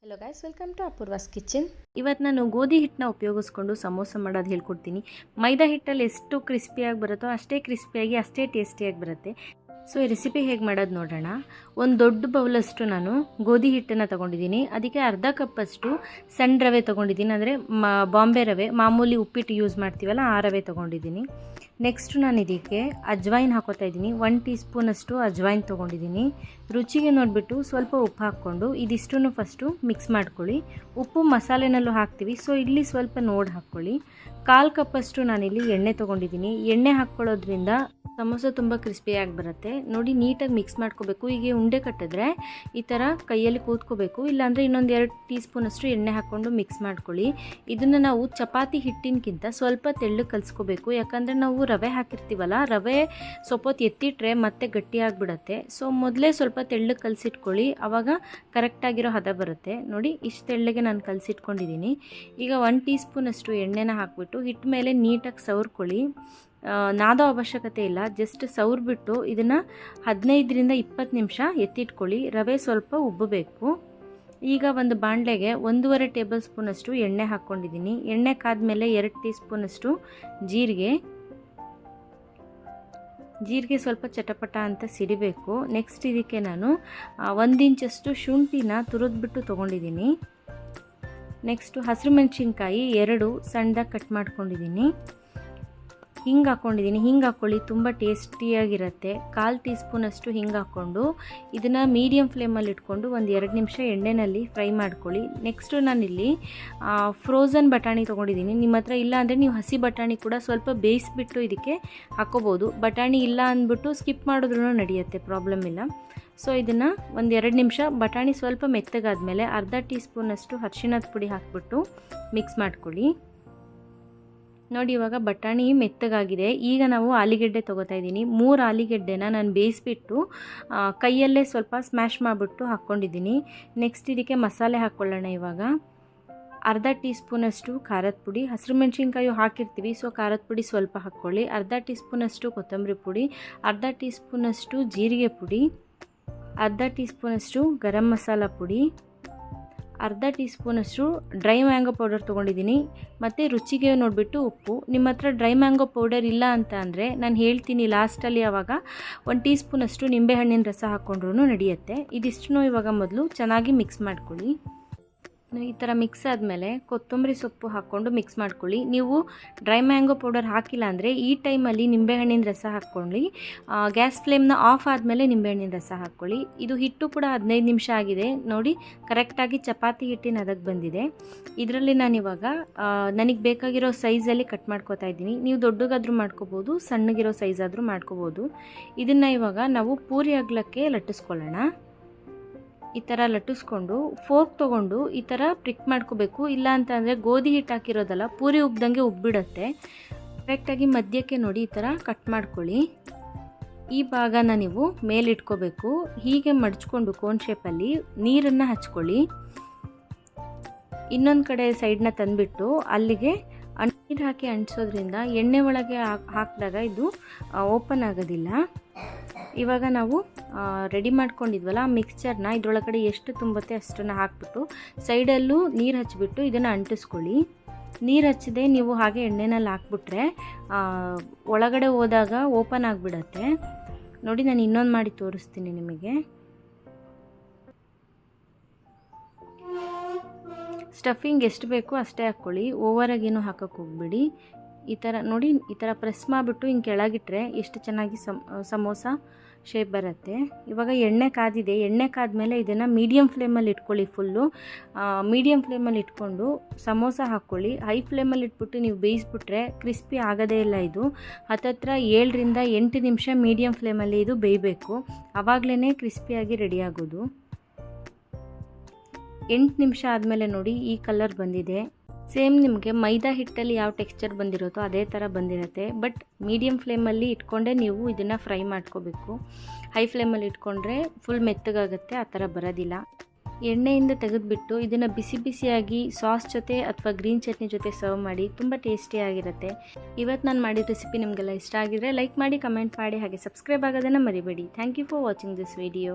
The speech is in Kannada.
Hello guys, welcome to Apoorva's kitchen. ಇವತ್ತು ನಾನು ಗೋಧಿ ಹಿಟ್ಟನ್ನ ಉಪಯೋಗಿಸ್ಕೊಂಡು ಸಮೋಸ ಮಾಡೋದು ಹೇಳ್ಕೊಡ್ತೀನಿ. ಮೈದಾ ಹಿಟ್ಟಲ್ಲಿ ಎಷ್ಟು ಕ್ರಿಸ್ಪಿಯಾಗಿ ಬರುತ್ತೋ ಅಷ್ಟೇ ಕ್ರಿಸ್ಪಿಯಾಗಿ ಅಷ್ಟೇ ಟೇಸ್ಟಿಯಾಗಿ ಬರುತ್ತೆ. ಸೊ ಈ ರೆಸಿಪಿ ಹೇಗೆ ಮಾಡೋದು ನೋಡೋಣ. ಒಂದು ದೊಡ್ಡ ಬೌಲಷ್ಟು ನಾನು ಗೋಧಿ ಹಿಟ್ಟನ್ನು ತೊಗೊಂಡಿದ್ದೀನಿ. ಅದಕ್ಕೆ ಅರ್ಧ ಕಪ್ಪಷ್ಟು ಸಣ್ಣ ರವೆ ತೊಗೊಂಡಿದ್ದೀನಿ, ಅಂದರೆ ಬಾಂಬೆ ರವೆ, ಮಾಮೂಲಿ ಉಪ್ಪಿಟ್ಟು ಯೂಸ್ ಮಾಡ್ತೀವಲ್ಲ ಆ ರವೆ ತೊಗೊಂಡಿದ್ದೀನಿ. ನೆಕ್ಸ್ಟು ನಾನು ಇದಕ್ಕೆ ಅಜ್ವೈನ್ ಹಾಕೋತಾ ಇದ್ದೀನಿ. 1 ಟೀ ಸ್ಪೂನಷ್ಟು ಅಜ್ವೈನ್ ತೊಗೊಂಡಿದ್ದೀನಿ. ರುಚಿಗೆ ನೋಡಿಬಿಟ್ಟು ಸ್ವಲ್ಪ ಉಪ್ಪು ಹಾಕ್ಕೊಂಡು ಇದಿಷ್ಟನ್ನು ಫಸ್ಟು ಮಿಕ್ಸ್ ಮಾಡ್ಕೊಳ್ಳಿ. ಉಪ್ಪು ಮಸಾಲೆನಲ್ಲೂ ಹಾಕ್ತೀವಿ, ಸೊ ಇಲ್ಲಿ ಸ್ವಲ್ಪ ನೋಡಿ ಹಾಕ್ಕೊಳ್ಳಿ. 1/4 ಕಪ್ಪಷ್ಟು ನಾನಿಲ್ಲಿ ಎಣ್ಣೆ ತೊಗೊಂಡಿದ್ದೀನಿ. ಎಣ್ಣೆ ಹಾಕ್ಕೊಳ್ಳೋದ್ರಿಂದ ಸಮೋಸ ತುಂಬ ಕ್ರಿಸ್ಪಿಯಾಗಿ ಬರುತ್ತೆ. ನೋಡಿ, ನೀಟಾಗಿ ಮಿಕ್ಸ್ ಮಾಡ್ಕೋಬೇಕು. ಹೀಗೆ ಉಂಡೆ ಕಟ್ಟಿದ್ರೆ ಈ ಥರ ಕೈಯಲ್ಲಿ ಕೂತ್ಕೋಬೇಕು, ಇಲ್ಲಾಂದರೆ ಇನ್ನೊಂದು 2 ಟೀ ಸ್ಪೂನಷ್ಟು ಎಣ್ಣೆ ಹಾಕ್ಕೊಂಡು ಮಿಕ್ಸ್ ಮಾಡ್ಕೊಳ್ಳಿ. ಇದನ್ನು ನಾವು ಚಪಾತಿ ಹಿಟ್ಟಿನಕ್ಕಿಂತ ಸ್ವಲ್ಪ ತೆಳ್ಳಗೆ ಕಲಿಸ್ಕೋಬೇಕು. ಯಾಕಂದರೆ ನಾವು ರವೆ ಹಾಕಿರ್ತೀವಲ್ಲ, ರವೆ ಸ್ವಲ್ಪ ಹೊತ್ತು ಎತ್ತಿಟ್ರೆ ಮತ್ತೆ ಗಟ್ಟಿಯಾಗಿಬಿಡತ್ತೆ. ಸೊ ಮೊದಲೇ ಸ್ವಲ್ಪ ತೆಳ್ಳಗೆ ಕಲಸಿಟ್ಕೊಳ್ಳಿ, ಆವಾಗ ಕರೆಕ್ಟಾಗಿರೋ ಹದ ಬರುತ್ತೆ. ನೋಡಿ, ಇಷ್ಟು ತೆಳ್ಳಗೆ ನಾನು ಕಲಸಿಟ್ಕೊಂಡಿದ್ದೀನಿ. ಈಗ 1 ಟೀ ಸ್ಪೂನಷ್ಟು ಎಣ್ಣೆನ ಹಾಕ್ಬಿಟ್ಟು ಹಿಟ್ಟು ಮೇಲೆ ನೀಟಾಗಿ ಸವರ್ಕೊಳ್ಳಿ. ನಾದೋ ಅವಶ್ಯಕತೆ ಇಲ್ಲ, ಜಸ್ಟ್ ಸವರ್ಬಿಟ್ಟು ಇದನ್ನು 15ರಿಂದ 20 ನಿಮಿಷ ಎತ್ತಿಟ್ಕೊಳ್ಳಿ. ರವೆ ಸ್ವಲ್ಪ ಉಬ್ಬಬೇಕು. ಈಗ ಒಂದು ಬಾಣಲೆಗೆ 1.5 ಟೇಬಲ್ ಸ್ಪೂನಷ್ಟು ಎಣ್ಣೆ ಹಾಕ್ಕೊಂಡಿದ್ದೀನಿ. ಎಣ್ಣೆ ಕಾದ್ಮೇಲೆ 2 ಟೀ ಸ್ಪೂನಷ್ಟು ಜೀರಿಗೆ ಸ್ವಲ್ಪ ಚಟಪಟ ಅಂತ ಸಿಡಿಬೇಕು. ನೆಕ್ಸ್ಟ್ ಇದಕ್ಕೆ ನಾನು 1 ಇಂಚಷ್ಟು ಶುಂಠಿನ ತುರಿದ್ಬಿಟ್ಟು ತೊಗೊಂಡಿದ್ದೀನಿ. ನೆಕ್ಸ್ಟು ಹಸಿರು ಮೆಣಸಿನ್ಕಾಯಿ 2 ಸಣ್ಣದಾಗಿ ಕಟ್ ಮಾಡ್ಕೊಂಡಿದ್ದೀನಿ. ಹಿಂಗೆ ಹಾಕ್ಕೊಂಡಿದ್ದೀನಿ. ಹಿಂಗೆ ಹಾಕ್ಕೊಳ್ಳಿ, ತುಂಬ ಟೇಸ್ಟಿಯಾಗಿರುತ್ತೆ. 1/4 ಟೀ ಸ್ಪೂನಷ್ಟು ಹಿಂಗೆ ಹಾಕ್ಕೊಂಡು ಇದನ್ನು ಮೀಡಿಯಮ್ ಫ್ಲೇಮಲ್ಲಿ ಇಟ್ಕೊಂಡು 1-2 ನಿಮಿಷ ಎಣ್ಣೆಯಲ್ಲಿ ಫ್ರೈ ಮಾಡ್ಕೊಳ್ಳಿ. ನೆಕ್ಸ್ಟು ನಾನಿಲ್ಲಿ ಫ್ರೋಝನ್ ಬಟಾಣಿ ತೊಗೊಂಡಿದ್ದೀನಿ. ನಿಮ್ಮ ಹತ್ರ ಇಲ್ಲ ಅಂದರೆ ನೀವು ಹಸಿ ಬಟಾಣಿ ಕೂಡ ಸ್ವಲ್ಪ ಬೇಯಿಸ್ಬಿಟ್ಟು ಇದಕ್ಕೆ ಹಾಕ್ಕೋಬೋದು. ಬಟಾಣಿ ಇಲ್ಲ ಅಂದ್ಬಿಟ್ಟು ಸ್ಕಿಪ್ ಮಾಡಿದ್ರೂ ನಡೆಯುತ್ತೆ, ಪ್ರಾಬ್ಲಮ್ ಇಲ್ಲ. ಸೊ ಇದನ್ನು 1-2 ನಿಮಿಷ ಬಟಾಣಿ ಸ್ವಲ್ಪ ಮೆತ್ತಗಾದ್ಮೇಲೆ ಅರ್ಧ ಟೀ ಸ್ಪೂನಷ್ಟು ಅರಿಶಿಣದ ಪುಡಿ ಹಾಕ್ಬಿಟ್ಟು ಮಿಕ್ಸ್ ಮಾಡ್ಕೊಳ್ಳಿ. ನೋಡಿ, ಇವಾಗ ಬಟಾಣಿ ಮೆತ್ತಗಾಗಿದೆ. ಈಗ ನಾವು ಆಲೂಗೆಡ್ಡೆ ತೊಗೋತಾ ಇದ್ದೀನಿ. 3 ಆಲೂಗೆಡ್ಡೆನ ನಾನು ಬೇಯಿಸ್ಬಿಟ್ಟು ಕೈಯಲ್ಲೇ ಸ್ವಲ್ಪ ಸ್ಮ್ಯಾಶ್ ಮಾಡಿಬಿಟ್ಟು ಹಾಕ್ಕೊಂಡಿದ್ದೀನಿ. ನೆಕ್ಸ್ಟ್ ಇದಕ್ಕೆ ಮಸಾಲೆ ಹಾಕ್ಕೊಳ್ಳೋಣ. ಇವಾಗ ಅರ್ಧ ಟೀ ಸ್ಪೂನಷ್ಟು ಖಾರದ ಪುಡಿ, ಹಸಿರು ಮೆಣಸಿನ್ಕಾಯಿ ಹಾಕಿರ್ತೀವಿ, ಸೊ ಖಾರದ ಪುಡಿ ಸ್ವಲ್ಪ ಹಾಕ್ಕೊಳ್ಳಿ. ಅರ್ಧ ಟೀ ಸ್ಪೂನಷ್ಟು ಕೊತ್ತಂಬರಿ ಪುಡಿ, ಅರ್ಧ ಟೀ ಸ್ಪೂನಷ್ಟು ಜೀರಿಗೆ ಪುಡಿ, ಅರ್ಧ ಟೀ ಸ್ಪೂನಷ್ಟು ಗರಂ ಮಸಾಲ ಪುಡಿ, ಅರ್ಧ ಟೀ ಸ್ಪೂನಷ್ಟು ಡ್ರೈ ಮ್ಯಾಂಗೋ ಪೌಡರ್ ತೊಗೊಂಡಿದ್ದೀನಿ. ಮತ್ತು ರುಚಿಗೆ ನೋಡಿಬಿಟ್ಟು ಉಪ್ಪು. ನಿಮ್ಮ ಹತ್ರ ಡ್ರೈ ಮ್ಯಾಂಗೋ ಪೌಡರ್ ಇಲ್ಲ ಅಂತ ಅಂದರೆ ನಾನು ಹೇಳ್ತೀನಿ ಲಾಸ್ಟಲ್ಲಿ, ಆವಾಗ 1 ಟೀ ಸ್ಪೂನಷ್ಟು ನಿಂಬೆಹಣ್ಣಿನ ರಸ ಹಾಕ್ಕೊಂಡ್ರೂ ನಡೆಯುತ್ತೆ. ಇದಿಷ್ಟನ್ನು ಇವಾಗ ಮೊದಲು ಚೆನ್ನಾಗಿ ಮಿಕ್ಸ್ ಮಾಡ್ಕೊಳ್ಳಿ. ಈ ಥರ ಮಿಕ್ಸ್ ಆದಮೇಲೆ ಕೊತ್ತಂಬರಿ ಸೊಪ್ಪು ಹಾಕ್ಕೊಂಡು ಮಿಕ್ಸ್ ಮಾಡ್ಕೊಳ್ಳಿ. ನೀವು ಡ್ರೈ ಮ್ಯಾಂಗೋ ಪೌಡರ್ ಹಾಕಿಲ್ಲ ಅಂದರೆ ಈ ಟೈಮಲ್ಲಿ ನಿಂಬೆಹಣ್ಣಿನ ರಸ ಹಾಕ್ಕೊಳ್ಳಿ. ಗ್ಯಾಸ್ ಫ್ಲೇಮ್ನ ಆಫ್ ಆದಮೇಲೆ ನಿಂಬೆಹಣ್ಣಿನ ರಸ ಹಾಕ್ಕೊಳ್ಳಿ. ಇದು ಹಿಟ್ಟು ಕೂಡ 15 ನಿಮಿಷ ಆಗಿದೆ. ನೋಡಿ, ಕರೆಕ್ಟಾಗಿ ಚಪಾತಿ ಹಿಟ್ಟಿನ ಅದಕ್ಕೆ ಬಂದಿದೆ. ಇದರಲ್ಲಿ ನಾನಿವಾಗ ನನಗೆ ಬೇಕಾಗಿರೋ ಸೈಜಲ್ಲಿ ಕಟ್ ಮಾಡ್ಕೋತಾ ಇದ್ದೀನಿ. ನೀವು ದೊಡ್ಡಗಾದರೂ ಮಾಡ್ಕೋಬೋದು, ಸಣ್ಣಗಿರೋ ಸೈಜ್ ಆದರೂ ಮಾಡ್ಕೋಬೋದು. ಇದನ್ನು ಇವಾಗ ನಾವು ಪೂರಿ ಅಗಲಕ್ಕೆ ಲಟ್ಟಿಸ್ಕೊಳ್ಳೋಣ. ಈ ಥರ ಲಟ್ಟಿಸ್ಕೊಂಡು ಫೋರ್ಕ್ ತೊಗೊಂಡು ಈ ಥರ ಪ್ರಿಕ್ ಮಾಡ್ಕೋಬೇಕು. ಇಲ್ಲ ಅಂತ ಅಂದರೆ ಗೋಧಿ ಹಿಟ್ಟು ಹಾಕಿರೋದಲ್ಲ, ಪೂರಿ ಉಬ್ಬಿದಂಗೆ ಉಬ್ಬಿಡುತ್ತೆ. ಕರೆಕ್ಟಾಗಿ ಮಧ್ಯಕ್ಕೆ ನೋಡಿ ಈ ಥರ ಕಟ್ ಮಾಡ್ಕೊಳ್ಳಿ. ಈ ಭಾಗನ ನೀವು ಮೇಲಿಟ್ಕೋಬೇಕು. ಹೀಗೆ ಮಡ್ಚ್ಕೊಂಡು ಕೋನ್ ಶೇಪಲ್ಲಿ ನೀರನ್ನು ಹಚ್ಕೊಳ್ಳಿ. ಇನ್ನೊಂದು ಕಡೆ ಸೈಡನ್ನ ತಂದುಬಿಟ್ಟು ಅಲ್ಲಿಗೆ ನೀರು ಹಾಕಿ ಅಂಟಿಸೋದ್ರಿಂದ ಎಣ್ಣೆ ಒಳಗೆ ಹಾಕಿದಾಗ ಇದು ಓಪನ್ ಆಗೋದಿಲ್ಲ. ಇವಾಗ ನಾವು ರೆಡಿ ಮಾಡ್ಕೊಂಡಿದ್ವಲ್ಲ ಆ ಮಿಕ್ಸ್ಚರ್ನ ಇದರೊಳಗಡೆ ಎಷ್ಟು ತುಂಬುತ್ತೆ ಅಷ್ಟನ್ನು ಹಾಕ್ಬಿಟ್ಟು ಸೈಡಲ್ಲೂ ನೀರು ಹಚ್ಚಿಬಿಟ್ಟು ಇದನ್ನು ಅಂಟಿಸ್ಕೊಳ್ಳಿ. ನೀರು ಹಚ್ಚದೆ ನೀವು ಹಾಗೆ ಎಣ್ಣೆನಲ್ಲಿ ಹಾಕ್ಬಿಟ್ರೆ ಒಳಗಡೆ ಹೋದಾಗ ಓಪನ್ ಆಗಿಬಿಡತ್ತೆ. ನೋಡಿ, ನಾನು ಇನ್ನೊಂದು ಮಾಡಿ ತೋರಿಸ್ತೀನಿ ನಿಮಗೆ. ಸ್ಟಫಿಂಗ್ ಎಷ್ಟು ಬೇಕೋ ಅಷ್ಟೇ ಹಾಕ್ಕೊಳ್ಳಿ, ಓವರಾಗೇನು ಹಾಕೋಕ್ಕೆ ಹೋಗ್ಬೇಡಿ. ಈ ಥರ ನೋಡಿ, ಈ ಥರ ಪ್ರೆಸ್ ಮಾಡಿಬಿಟ್ಟು ಹಿಂಗೆ ಕೆಳಗಿಟ್ರೆ ಎಷ್ಟು ಚೆನ್ನಾಗಿ ಸಮೋಸ ಶೇಪ್ ಬರುತ್ತೆ. ಇವಾಗ ಎಣ್ಣೆ ಕಾದಿದೆ. ಎಣ್ಣೆ ಕಾದ್ಮೇಲೆ ಇದನ್ನು ಮೀಡಿಯಮ್ ಫ್ಲೇಮಲ್ಲಿ ಇಟ್ಕೊಳ್ಳಿ. ಫುಲ್ಲು ಮೀಡಿಯಮ್ ಫ್ಲೇಮಲ್ಲಿ ಇಟ್ಕೊಂಡು ಸಮೋಸ ಹಾಕ್ಕೊಳ್ಳಿ. ಹೈ ಫ್ಲೇಮಲ್ಲಿ ಇಟ್ಬಿಟ್ಟು ನೀವು ಬೇಯಿಸ್ಬಿಟ್ರೆ ಕ್ರಿಸ್ಪಿ ಆಗೋದೇ ಇಲ್ಲ. ಇದು ಹತ್ತತ್ರ 7ರಿಂದ 8 ನಿಮಿಷ ಮೀಡಿಯಮ್ ಫ್ಲೇಮಲ್ಲಿ ಇದು ಬೇಯಬೇಕು. ಆವಾಗಲೇ ಕ್ರಿಸ್ಪಿಯಾಗಿ ರೆಡಿ ಆಗೋದು. 8 ನಿಮಿಷ ಆದಮೇಲೆ ನೋಡಿ ಈ ಕಲರ್ ಬಂದಿದೆ. ಸೇಮ್ ನಿಮಗೆ ಮೈದಾ ಹಿಟ್ಟಲ್ಲಿ ಯಾವ ಟೆಕ್ಸ್ಚರ್ ಬಂದಿರುತ್ತೋ ಅದೇ ಥರ ಬಂದಿರುತ್ತೆ. ಬಟ್ ಮೀಡಿಯಮ್ ಫ್ಲೇಮಲ್ಲಿ ಇಟ್ಕೊಂಡೇ ನೀವು ಇದನ್ನು ಫ್ರೈ ಮಾಡ್ಕೋಬೇಕು. ಹೈ ಫ್ಲೇಮಲ್ಲಿ ಇಟ್ಕೊಂಡ್ರೆ ಫುಲ್ ಮೆತ್ತಗಾಗುತ್ತೆ, ಆ ಥರ ಬರೋದಿಲ್ಲ. ಎಣ್ಣೆಯಿಂದ ತೆಗೆದುಬಿಟ್ಟು ಇದನ್ನು ಬಿಸಿ ಬಿಸಿಯಾಗಿ ಸಾಸ್ ಜೊತೆ ಅಥವಾ ಗ್ರೀನ್ ಚಟ್ನಿ ಜೊತೆ ಸರ್ವ್ ಮಾಡಿ, ತುಂಬ ಟೇಸ್ಟಿಯಾಗಿರುತ್ತೆ. ಇವತ್ತು ನಾನು ಮಾಡಿದ ರೆಸಿಪಿ ನಿಮಗೆಲ್ಲ ಇಷ್ಟ ಆಗಿದ್ರೆ ಲೈಕ್ ಮಾಡಿ, ಕಮೆಂಟ್ ಮಾಡಿ, ಹಾಗೆ ಸಬ್ಸ್ಕ್ರೈಬ್ ಆಗೋದನ್ನು ಮರಿಬೇಡಿ. Thank you for watching this video.